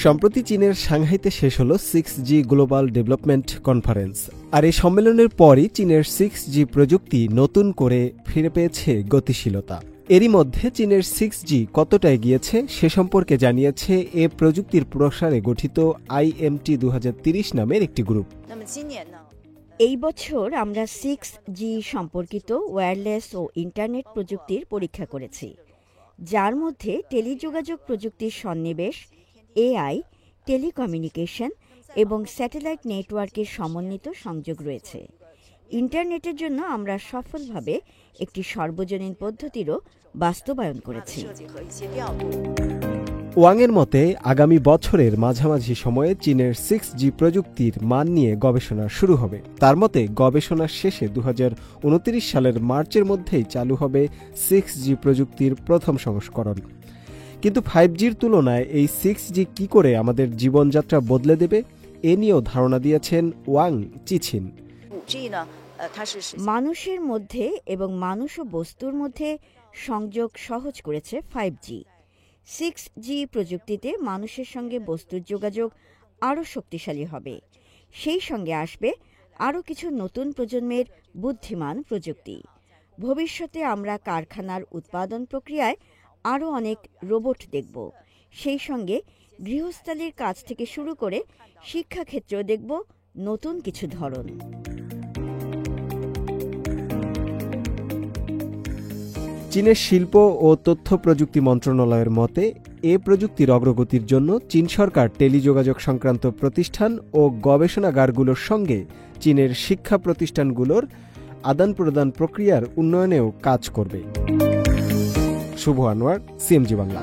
সম্প্রতি চীনের সাংহাইতে শেষ হলো 6G গ্লোবাল ডেভেলপমেন্ট কনফারেন্স। আর এই সম্মেলনের পরই চীনের 6G প্রযুক্তি নতুন করে ফিরে পেয়েছে গতিশীলতা। এরই মধ্যে চীনের 6G কতটা এগিয়েছে সে সম্পর্কে জানিয়েছে এ প্রযুক্তির প্রসারে গঠিত IMT 2030 নামের একটি গ্রুপ। এই বছর আমরা 6G সম্পর্কিত ওয়্যারলেস ও ইন্টারনেট প্রযুক্তির পরীক্ষা করেছি, যার মধ্যে টেলিযোগাযোগ প্রযুক্তির সন্নিবেশ, AI, টেলিকমিউনিকেশন এবং স্যাটেলাইট নেটওয়ার্কের সমন্বিত সংযোগ রয়েছে। ইন্টারনেটের জন্য আমরা সফলভাবে একটি সর্বজনীন পদ্ধতিরও বাস্তবায়ন করেছি। ওয়াংয়ের মতে আগামী বছরের মাঝামাঝি সময়ে চীনের 6G প্রযুক্তির মান নিয়ে গবেষণা শুরু হবে। তার মতে গবেষণার শেষে 2029 সালের মার্চের মধ্যেই চালু হবে 6G প্রযুক্তির প্রথম সংস্করণ। কিন্তু 5Gর তুলনায় এই 6G কি করে আমাদের জীবনযাত্রা বদলে দেবে এ নিয়েও ধারণা দিয়েছেন ওয়াং চিছিন। মানুষের মধ্যে এবং মানুষ ও বস্তুর মধ্যে সংযোগ সহজ করেছে 5G। 6G প্রযুক্তিতে মানুষের সঙ্গে বস্তুর যোগাযোগ আরও শক্তিশালী হবে। সেই সঙ্গে আসবে আরও কিছু নতুন প্রজন্মের বুদ্ধিমান প্রযুক্তি। ভবিষ্যতে আমরা কারখানার উৎপাদন প্রক্রিয়ায় আরও অনেক রোবট দেখব। সেই সঙ্গে গৃহস্থালির কাজ থেকে শুরু করে শিক্ষাক্ষেত্রেও দেখব নতুন কিছু ধরন। চীনের শিল্প ও তথ্য প্রযুক্তি মন্ত্রণালয়ের মতে এ প্রযুক্তির অগ্রগতির জন্য চীন সরকার টেলিযোগাযোগ সংক্রান্ত প্রতিষ্ঠান ও গবেষণাগারগুলোর সঙ্গে চীনের শিক্ষা প্রতিষ্ঠানগুলোর আদান প্রদান প্রক্রিয়ার উন্নয়নেও কাজ করবে। শুভ আনোয়ার, CMG বাংলা।